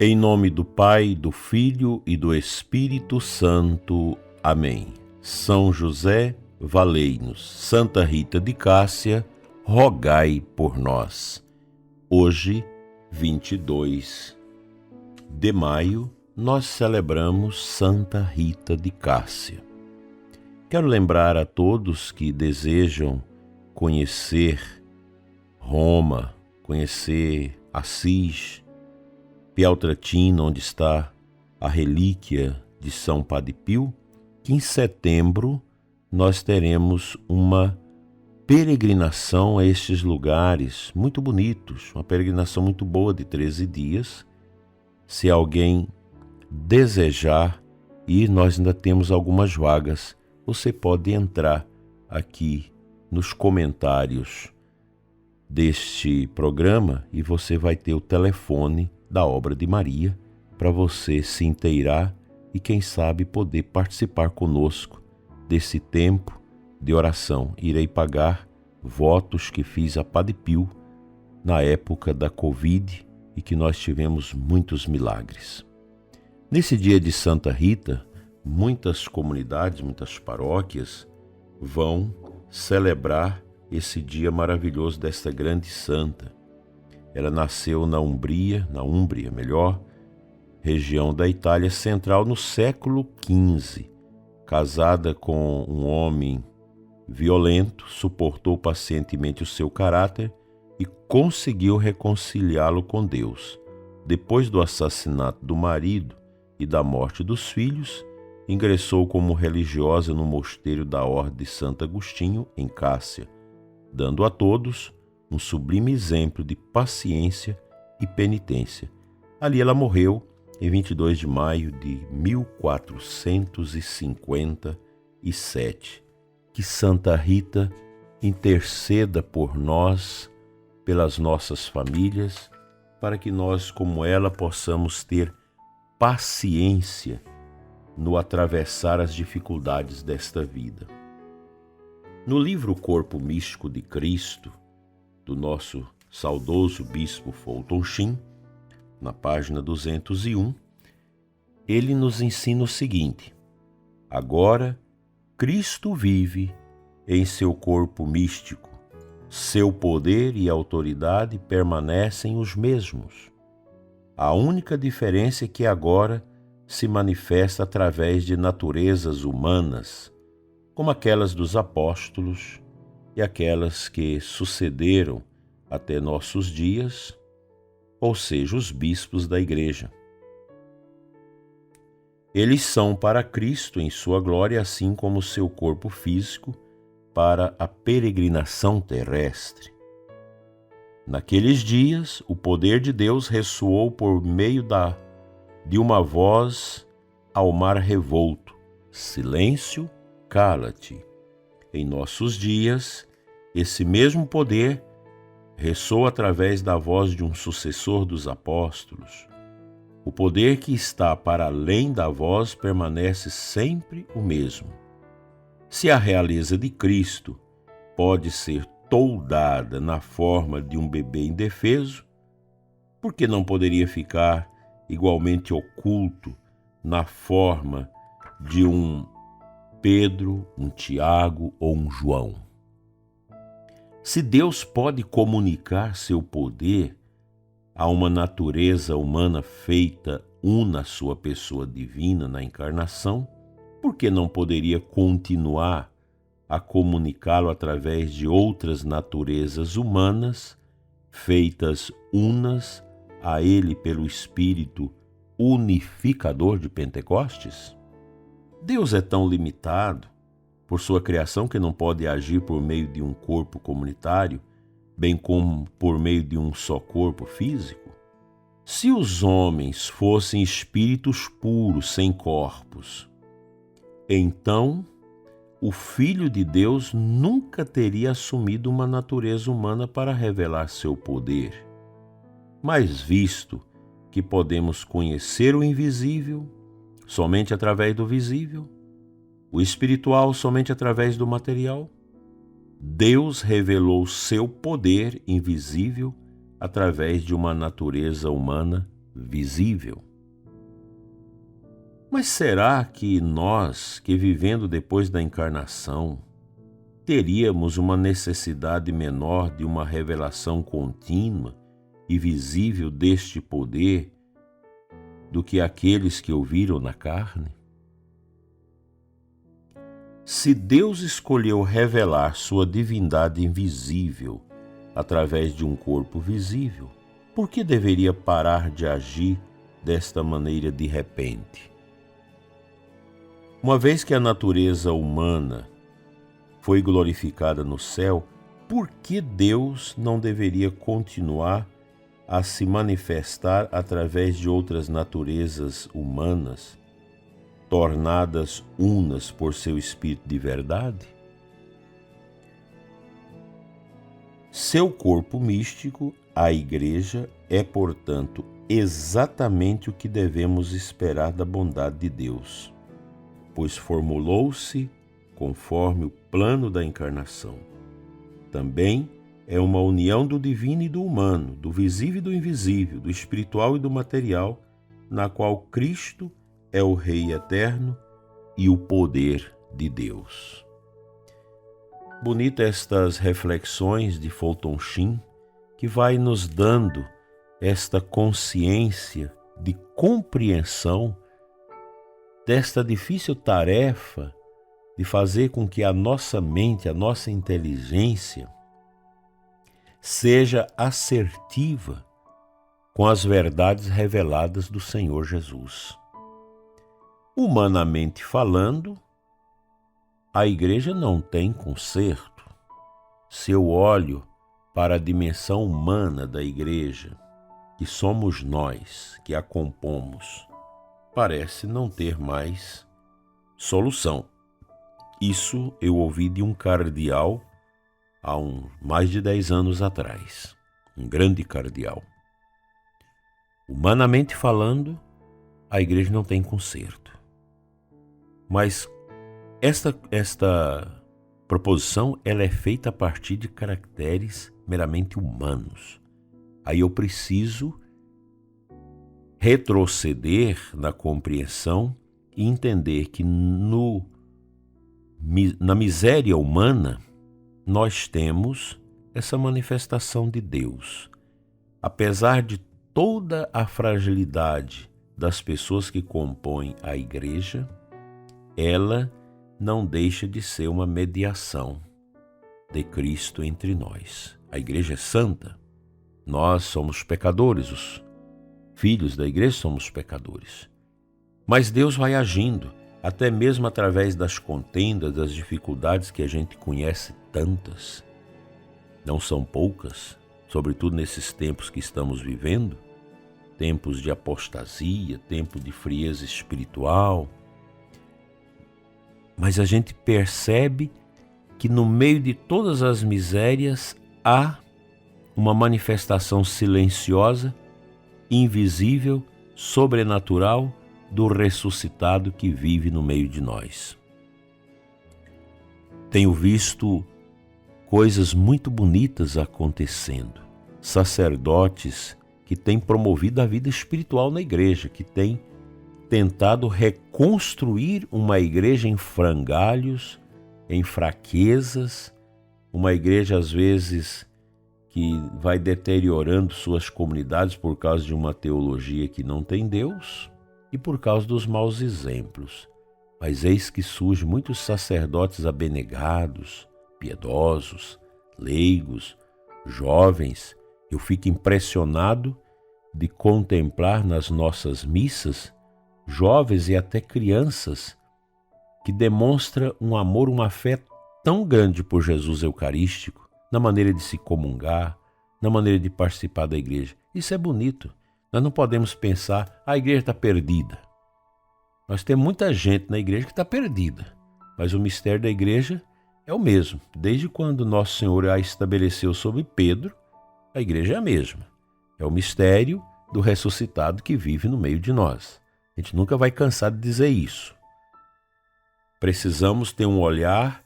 Em nome do Pai, do Filho e do Espírito Santo. Amém. São José, valei-nos. Santa Rita de Cássia, rogai por nós. Hoje, 22 de maio, nós celebramos Santa Rita de Cássia. Quero lembrar a todos que desejam conhecer Roma, conhecer Assis, Pietrelcina, onde está a relíquia de São Padre Pio, que em setembro nós teremos uma peregrinação a estes lugares muito bonitos, uma peregrinação muito boa de 13 dias. Se alguém desejar ir, nós ainda temos algumas vagas. Você pode entrar aqui nos comentários deste programa e você vai ter o telefone da Obra de Maria para você se inteirar e, quem sabe, poder participar conosco desse tempo de oração. Irei pagar votos que fiz a Padre Pio na época da Covid e que nós tivemos muitos milagres. Nesse dia de Santa Rita, muitas comunidades, muitas paróquias vão celebrar esse dia maravilhoso desta grande santa. Ela nasceu na Úmbria, região da Itália Central, no século XV. Casada com um homem violento, suportou pacientemente o seu caráter e conseguiu reconciliá-lo com Deus. Depois do assassinato do marido e da morte dos filhos, ingressou como religiosa no mosteiro da Ordem de Santo Agostinho, em Cássia, dando a todos um sublime exemplo de paciência e penitência. Ali ela morreu em 22 de maio de 1457. Que Santa Rita interceda por nós, pelas nossas famílias, para que nós, como ela, possamos ter paciência no atravessar as dificuldades desta vida. No livro Corpo Místico de Cristo, do nosso saudoso bispo Fulton Sheen, na página 201, ele nos ensina o seguinte: agora Cristo vive em seu corpo místico, seu poder e autoridade permanecem os mesmos. A única diferença é que agora se manifesta através de naturezas humanas, como aquelas dos apóstolos e aquelas que sucederam até nossos dias, ou seja, os bispos da Igreja. Eles são para Cristo em sua glória, assim como seu corpo físico para a peregrinação terrestre. Naqueles dias, o poder de Deus ressoou por meio de uma voz ao mar revolto: silêncio, cala-te. Em nossos dias, esse mesmo poder ressoa através da voz de um sucessor dos apóstolos. O poder que está para além da voz permanece sempre o mesmo. Se a realeza de Cristo pode ser toldada na forma de um bebê indefeso, por que não poderia ficar igualmente oculto na forma de um Pedro, um Tiago ou um João? Se Deus pode comunicar seu poder a uma natureza humana feita una à sua pessoa divina na encarnação, por que não poderia continuar a comunicá-lo através de outras naturezas humanas feitas unas a Ele pelo Espírito unificador de Pentecostes? Deus é tão limitado por sua criação que não pode agir por meio de um corpo comunitário, bem como por meio de um só corpo físico? Se os homens fossem espíritos puros, sem corpos, então o Filho de Deus nunca teria assumido uma natureza humana para revelar seu poder. Mas visto que podemos conhecer o invisível somente através do visível, o espiritual somente através do material, Deus revelou seu poder invisível através de uma natureza humana visível. Mas será que nós, que vivendo depois da encarnação, teríamos uma necessidade menor de uma revelação contínua e visível deste poder do que aqueles que ouviram na carne? Se Deus escolheu revelar sua divindade invisível através de um corpo visível, por que deveria parar de agir desta maneira de repente? Uma vez que a natureza humana foi glorificada no céu, por que Deus não deveria continuar a se manifestar através de outras naturezas humanas, tornadas unas por seu Espírito de verdade? Seu corpo místico, a Igreja, é, portanto, exatamente o que devemos esperar da bondade de Deus, pois formulou-se conforme o plano da encarnação. Também é uma união do divino e do humano, do visível e do invisível, do espiritual e do material, na qual Cristo é o Rei eterno e o poder de Deus. Bonita estas reflexões de Fulton Sheen, que vai nos dando esta consciência de compreensão desta difícil tarefa de fazer com que a nossa mente, a nossa inteligência seja assertiva com as verdades reveladas do Senhor Jesus. Humanamente falando, a Igreja não tem conserto. Se eu olho para a dimensão humana da Igreja, que somos nós que a compomos, parece não ter mais solução. Isso eu ouvi de um cardeal há mais de 10 anos atrás, um grande cardeal. Humanamente falando, a Igreja não tem conserto. Mas esta proposição ela é feita a partir de caracteres meramente humanos. Aí eu preciso retroceder na compreensão e entender que na miséria humana nós temos essa manifestação de Deus. Apesar de toda a fragilidade das pessoas que compõem a Igreja, ela não deixa de ser uma mediação de Cristo entre nós. A Igreja é santa, nós somos pecadores, os filhos da Igreja somos pecadores. Mas Deus vai agindo, até mesmo através das contendas, das dificuldades que a gente conhece tantas. Não são poucas, sobretudo nesses tempos que estamos vivendo, tempos de apostasia, tempo de frieza espiritual. Mas a gente percebe que no meio de todas as misérias há uma manifestação silenciosa, invisível, sobrenatural do ressuscitado que vive no meio de nós. Tenho visto coisas muito bonitas acontecendo. Sacerdotes que têm promovido a vida espiritual na igreja, que têm tentado reconstruir uma igreja em frangalhos, em fraquezas, uma igreja às vezes que vai deteriorando suas comunidades por causa de uma teologia que não tem Deus e por causa dos maus exemplos. Mas eis que surgem muitos sacerdotes abnegados, piedosos, leigos, jovens. Eu fico impressionado de contemplar nas nossas missas jovens e até crianças que demonstram um amor, uma fé tão grande por Jesus Eucarístico, na maneira de se comungar, na maneira de participar da igreja. Isso é bonito. Nós não podemos pensar, a igreja está perdida. Nós temos muita gente na igreja que está perdida, mas o mistério da igreja é o mesmo. Desde quando Nosso Senhor a estabeleceu sobre Pedro, a igreja é a mesma. É o mistério do ressuscitado que vive no meio de nós. A gente nunca vai cansar de dizer isso. Precisamos ter um olhar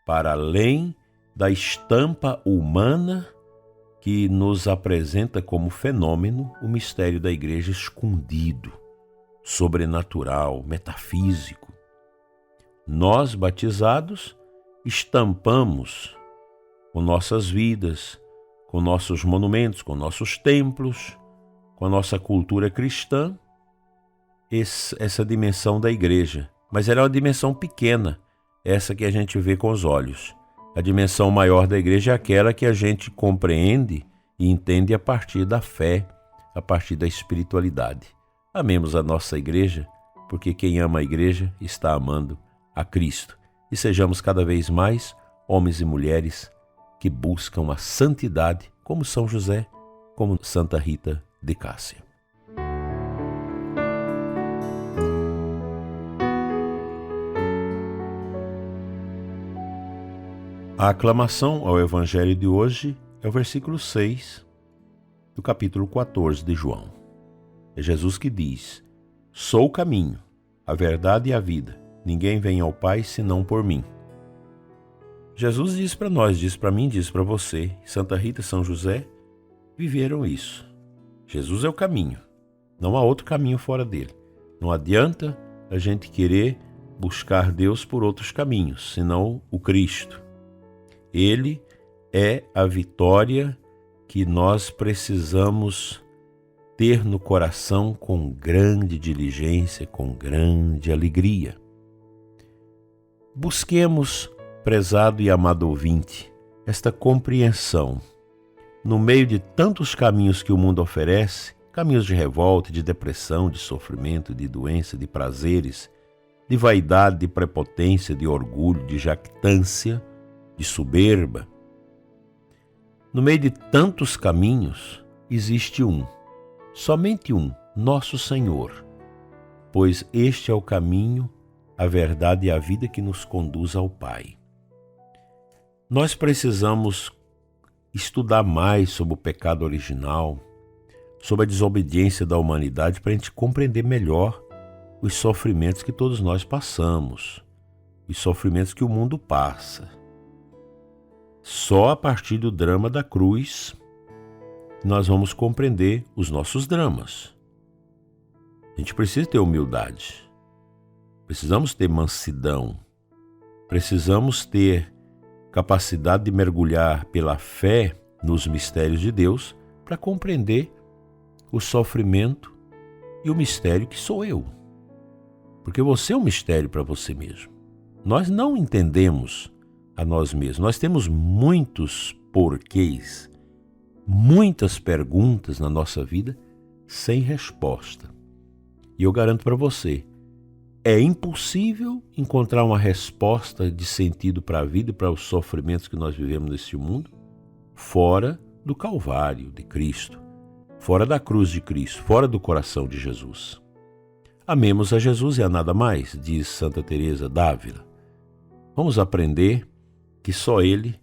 para além da estampa humana que nos apresenta como fenômeno o mistério da Igreja escondido, sobrenatural, metafísico. Nós, batizados, estampamos com nossas vidas, com nossos monumentos, com nossos templos, com a nossa cultura cristã, essa dimensão da Igreja. Mas ela é uma dimensão pequena, essa que a gente vê com os olhos. A dimensão maior da Igreja é aquela que a gente compreende e entende a partir da fé, a partir da espiritualidade. Amemos a nossa Igreja, porque quem ama a Igreja está amando a Cristo. E sejamos cada vez mais homens e mulheres que buscam a santidade, como São José, como Santa Rita de Cássia. A aclamação ao Evangelho de hoje é o versículo 6 do capítulo 14 de João. É Jesus que diz: "Sou o caminho, a verdade e a vida. Ninguém vem ao Pai senão por mim." Jesus diz para nós, diz para mim, diz para você. Santa Rita e São José viveram isso. Jesus é o caminho. Não há outro caminho fora dele. Não adianta a gente querer buscar Deus por outros caminhos, senão o Cristo. Ele é a vitória que nós precisamos ter no coração com grande diligência, com grande alegria. Busquemos, prezado e amado ouvinte, esta compreensão. No meio de tantos caminhos que o mundo oferece, caminhos de revolta, de depressão, de sofrimento, de doença, de prazeres, de vaidade, de prepotência, de orgulho, de jactância, de soberba. No meio de tantos caminhos, existe um, somente um, nosso Senhor, pois este é o caminho, a verdade e a vida que nos conduz ao Pai. Nós precisamos estudar mais sobre o pecado original, sobre a desobediência da humanidade, para a gente compreender melhor os sofrimentos que todos nós passamos, os sofrimentos que o mundo passa. Só a partir do drama da cruz nós vamos compreender os nossos dramas. A gente precisa ter humildade, precisamos ter mansidão, precisamos ter capacidade de mergulhar pela fé nos mistérios de Deus para compreender o sofrimento e o mistério que sou eu. Porque você é um mistério para você mesmo. Nós não entendemos a nós mesmos. Nós temos muitos porquês, muitas perguntas na nossa vida sem resposta. E eu garanto para você, é impossível encontrar uma resposta de sentido para a vida e para os sofrimentos que nós vivemos neste mundo fora do Calvário de Cristo, fora da cruz de Cristo, fora do coração de Jesus. Amemos a Jesus e a nada mais, diz Santa Teresa d'Ávila. Vamos aprender que só Ele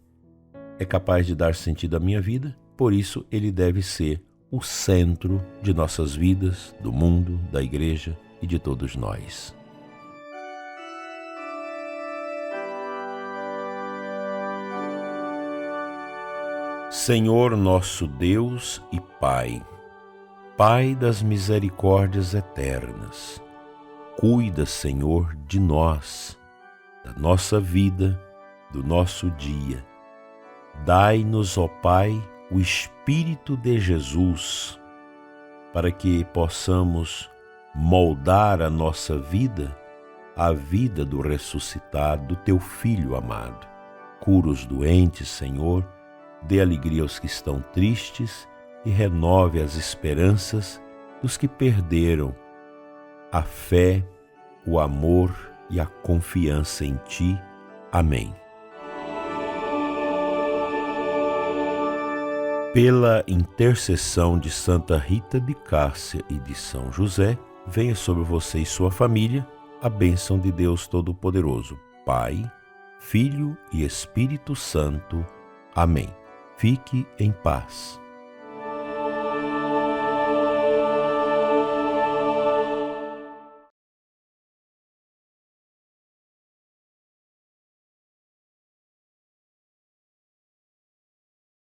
é capaz de dar sentido à minha vida, por isso Ele deve ser o centro de nossas vidas, do mundo, da Igreja e de todos nós. Senhor nosso Deus e Pai, Pai das misericórdias eternas, cuida, Senhor, de nós, da nossa vida, do nosso dia. Dai-nos, ó Pai, o Espírito de Jesus, para que possamos moldar a nossa vida, a vida do ressuscitado, do Teu Filho amado. Cura os doentes, Senhor, dê alegria aos que estão tristes e renove as esperanças dos que perderam a fé, o amor e a confiança em Ti. Amém. Pela intercessão de Santa Rita de Cássia e de São José, venha sobre você e sua família a bênção de Deus Todo-Poderoso, Pai, Filho e Espírito Santo. Amém. Fique em paz.